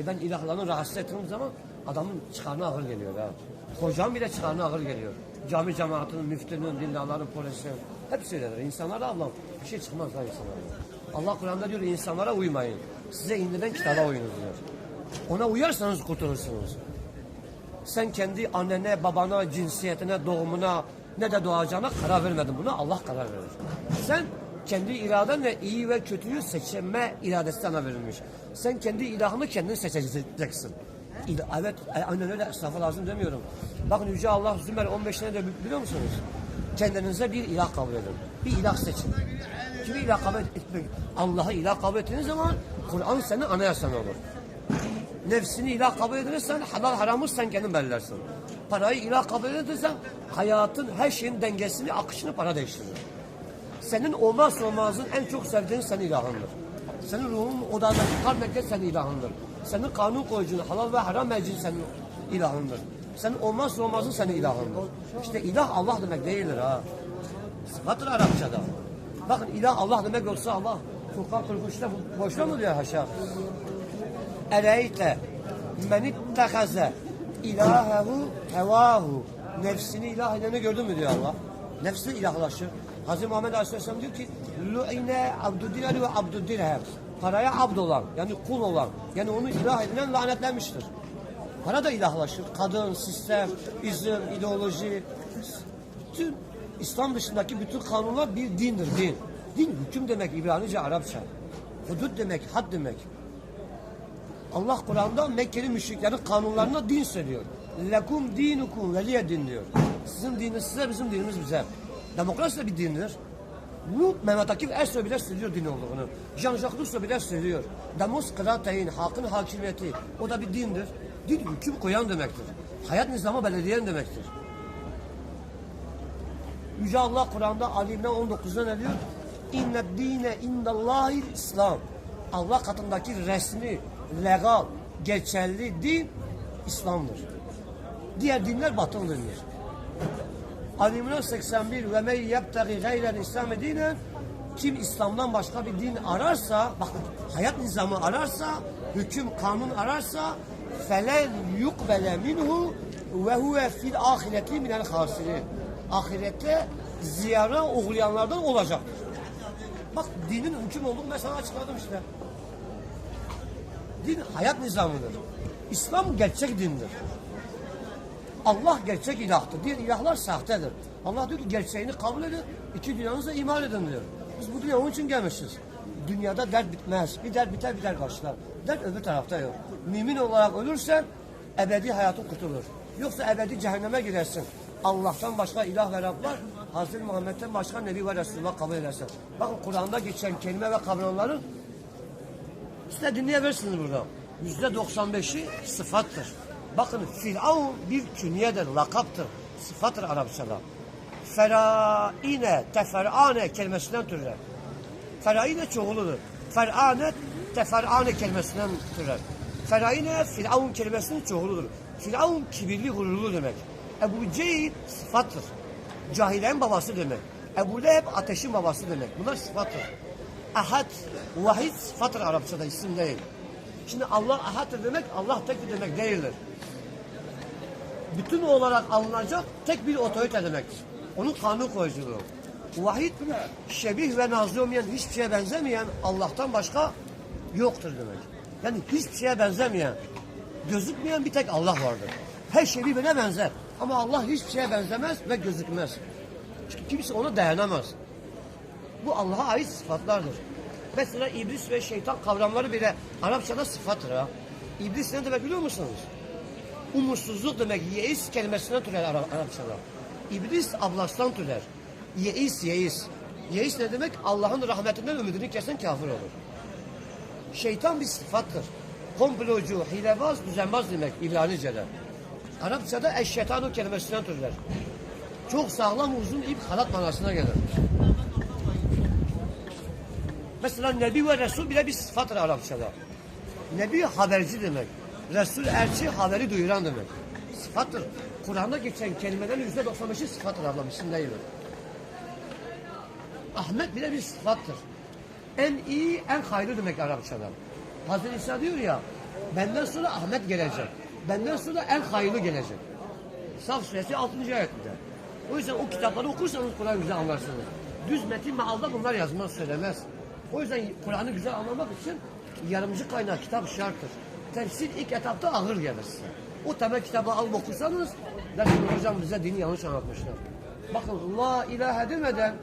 Ben ilahlarını rahatsız ettiğim zaman adamın çıkarına ağır geliyor ha. Hocam bile çıkarına ağır geliyor. Cami cemaatinin, müftünün, dindarların, polisin hepsi öyledir. İnsanlara Allah'ım bir şey çıkmaz ha insanlara. Allah Kur'an'da diyor insanlara uymayın. Size indirilen kitaba uyunuz diyor. Ona uyarsanız kurtulursunuz. Sen kendi annene, babana, cinsiyetine, doğumuna ne de doğacağına karar vermedin. Buna Allah karar verir. Sen kendi iradenle iyi ve kötüyü seçme iradesi sana verilmiş. Sen kendi ilahını kendin seçeceksin. Evet, aynen öyle, estağfurullah lazım demiyorum. Bakın Yüce Allah Zümer 15'ine de biliyor musunuz? Kendinize bir ilah kabul edin. Bir ilah seçin. Kimi ilah kabul etmek? Allah'ı ilah kabul ettiğiniz zaman Kur'an senin anayasan olur. Nefsini ilah kabul edersen halal haramı sen kendin belirlersin. Parayı ilah kabul edersen hayatın her şeyin dengesini, akışını para değiştirir. Senin olmazsa olmazın en çok sevdiğin senin ilahındır. Senin ruhun odadaki kalp merkezi senin ilahındır. Senin kanun koyucun, halal ve haram merciğin senin ilahındır. Senin olmazsa olmazın senin ilahındır. İşte ilah Allah demek değildir ha. Sıfattır Arapçada. Bakın ilah Allah demek olsa Allah Furkan 43'te boşuna mı diyor haşa? Ereyte men ittehaze ilahehu hevahu. Nefsini ilah edeni gördün mü diyor Allah. Nefsi ilahlaşır. Hazreti Muhammed Aleyhisselam diyor ki lu'ine abdüdiler ve abdüdirhem. Paraya abd olan yani kul olan yani onu ilah edinen lanetlenmiştir. Para da ilahlaşır. Kadın, sistem, izim, ideoloji, bütün İslam dışındaki bütün kanunlar bir dindir, din. Din hüküm demek İbranice, Arapça. Hudud demek, had demek. Allah Kur'an'da Mekkeli müşriklerin kanunlarına din söylüyor. Lekum dinukum veliye din diyor. Sizin dininiz size, bizim dinimiz bize. Demokrasi de bir dindir. Bu Mehmet Akif Ersoy bile söylüyor din olduğunu. Jean-Jacques Rousseau bile söylüyor. Demos kırateyn, halkın hakimiyeti. O da bir dindir. Din hüküm koyan demektir. Hayat nizamı belirleyen demektir. Yüce Allah Kur'an'da Ali İmran 19'da ne diyor? İnned dine indallahil İslam. Allah katındaki resmi, legal, geçerli din İslam'dır. Diğer dinler batıl dinler. Ali İmran 81 ve men yebtagi gayren İslam dinen, kim İslam'dan başka bir din ararsa, bak hayat nizamı ararsa, hüküm, kanun ararsa felen yukbele minhu ve huve fil ahireti minel hasirin. Ahirette ziyara uğrayanlardan olacaktır. Bak dinin hüküm olduğunu ben sana açıkladım işte. Din hayat nizamıdır. İslam gerçek dindir. Allah gerçek ilahtır. Diğer ilahlar sahtedir. Allah diyor ki gerçeğini kabul edin, iki dünyanıza iman edin diyor. Biz bu dünya onun için gelmişiz. Dünyada dert bitmez. Bir dert biter biter karşılar. Dert öbür tarafta yok. Mümin olarak ölürsen ebedi hayatın kurtulur. Yoksa ebedi cehenneme girersin. Allah'tan başka ilah ve Rab var. Hazreti Muhammed'den başka Nebi ve Resulullah kabul edersin. Bakın Kur'an'da geçen kelime ve kavramların size dinleyebilirsiniz burada. %95'i sıfattır. Bakın Firavun bir künyedir, lakaptır. Sıfattır Arapçada. Feraine, teferane kelimesinden türer. Feraine çoğuludur. Ferane, teferane kelimesinden türer. Feraine, Firavun kelimesinin çoğuludur. Firavun kibirli, gururlu demek. Ebu Cehil sıfattır. Cahilerin babası demek. Ebu Leheb ateşin babası demek. Bunlar sıfattır. Ahad, vahid sıfattır Arapçada, isim değil. Şimdi Allah ahaddır demek, Allah tektir demek değildir. Bütün olarak alınacak tek bir otorite demektir. Onun kanun koyuculuğu. Vahid, şebih ve nazlı olmayan, hiçbir şeye benzemeyen Allah'tan başka yoktur demek. Yani hiçbir şeye benzemeyen, gözükmeyen bir tek Allah vardır. Her şey birbirine benzer. Ama Allah hiçbir şeye benzemez ve gözükmez. Çünkü kimse ona dayanamaz. Bu Allah'a ait sıfatlardır. Mesela iblis ve şeytan kavramları bile Arapçada sıfattır ha. İblis ne demek biliyor musunuz? Umutsuzluk demek. Yeis kelimesinden türer Arapçada. İblis ablastan türer. Yeis. Yeis ne demek? Allah'ın rahmetinden ümidini kesen kafir olur. Şeytan bir sıfattır. Komplocu, hilebaz, düzenbaz demek İbranice'de. Arapçada eşşetanu kelimesinden türer. Çok sağlam uzun ip halat manasına gelir. Mesela Nebi ve Resul bile bir sıfattır Arapçada. Nebi haberci demek. Resul elçi, haberi duyuran demek. Sıfattır. Kur'an'da geçen kelimelerin %95'i sıfattır ablam, isim değildir. Ahmet bile bir sıfattır. En iyi, en hayırlı demek Arapçada. Hazreti İsa diyor ya, Benden sonra Ahmet gelecek. Benden sonra en hayırlı gelecek. Saf suresi 6. ayetinde. O yüzden o kitapları okursanız Kur'an'ı güzel anlarsınız. Düz metin mealda bunlar yazmaz, söylemez. O yüzden Kur'an'ı güzel anlamak için yardımcı kaynak kitap şarttır. Tefsir ilk etapta ağır gelir size. O temel kitabı alıp okursanız dersiniz hocam bize dini yanlış anlatmışlar. Bakın la ilahe demeden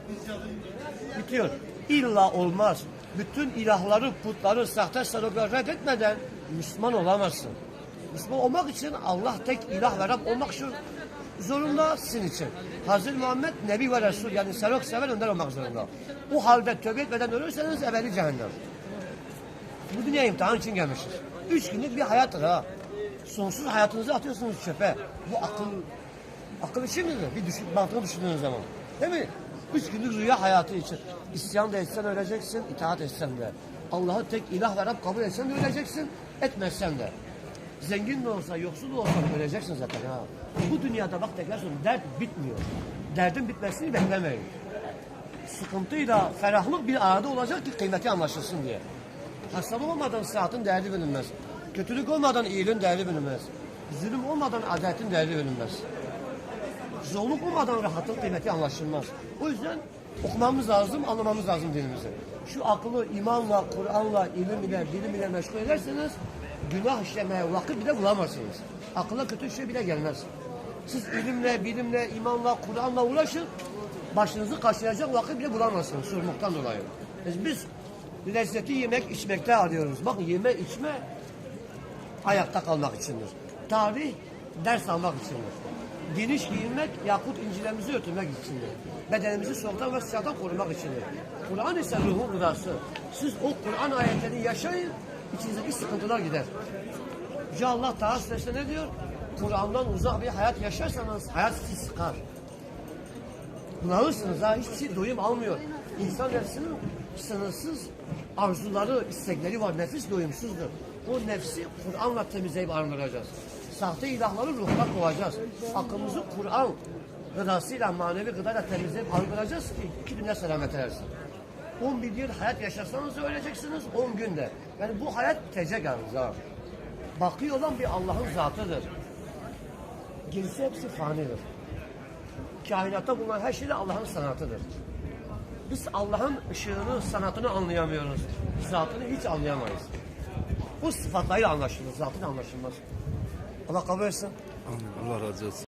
bitiyor. İlla olmaz. Bütün ilahları, putları, sahte sarıkları reddetmeden Müslüman olamazsın. Müslüman olmak için Allah tek ilah ve Rab olmak için zorunda sizin için. Hazreti Muhammed Nebi ve Resul yani serok sever önder olmak zorunda. O halde tövbe etmeden ölürseniz ebedi cehennem. Bu dünya imtihan için gelmişiz. 3 günlük bir hayattır ha. Sonsuz hayatınızı atıyorsunuz çöpe. Bu akıl işi midir? Bir mantığı düşündüğünüz zaman. Değil mi? 3 günlük rüya hayatı için. İsyan da etsen öleceksin, itaat etsen de. Allah'ı tek ilah ve Rab kabul etsen de öleceksin, etmezsen de. Zengin de olsa, yoksul da olsa öleceksin zaten ha. Bu dünyada bak tekrar söylüyorum, dert bitmiyor. Derdin bitmesini beklemeyin. Sıkıntıyla ferahlık bir arada olacak ki kıymeti anlaşılsın diye. Hastalık olmadan sıhhatin değeri bilinmez. Kötülük olmadan iyiliğin değeri bilinmez. Zulüm olmadan adaletin değeri bilinmez. Zorluk olmadan rahatın kıymeti anlaşılmaz. O yüzden okumamız lazım, anlamamız lazım dinimizi. Şu akıllı imanla, Kur'an'la, ilim ile, bilim ile meşgul ederseniz günah işlemeye vakit bile bulamazsınız. Akılla kötü şey bile gelmez. Siz ilimle, bilimle, imanla, Kur'an'la uğraşın, başınızı kaşıyacak vakit bile bulamazsınız sorumluluktan dolayı. Biz lezzeti yemek, içmekte arıyoruz. Bakın yeme, içme ayakta kalmak içindir. Tarih ders almak içindir. Geniş giyinmek, yakut incilerimizi örtmek içindir. Bedenimizi soğuktan ve sıcaktan korumak içindir. Kur'an ise ruhun gıdası. Siz o Kur'an ayetlerini yaşayın, içinizdeki sıkıntılar gider. Yüce Allah Teala Suresi'nde ne diyor? Kur'an'dan uzak bir hayat yaşarsanız hayat sizi sıkar. Bunalırsınız ha, hiçbir şey doyum almıyor. İnsan nefsinin sınırsız arzuları, istekleri var. Nefis doyumsuzdur. O nefsi Kur'an'la temizleyip arındıracağız. Sahte ilahları ruhtan kovacağız. Aklımızı Kur'an gıdasıyla, manevi gıdayla temizleyip arındıracağız ki 2 dünya selamet ersin. 11 yıl hayat yaşarsanız öleceksiniz 10 günde. Yani bu hayat tecek yalnız ha. Baki olan bir Allah'ın zatıdır. Gerisi hepsi fanidir. Kainatta bulunan her şey de Allah'ın sanatıdır. Biz Allah'ın ışığını, sanatını anlayamıyoruz. Zatını hiç anlayamayız. Bu sıfatlarıyla anlaşılır, zatıyla anlaşılmaz. Allah kabul etsin. Allah razı olsun.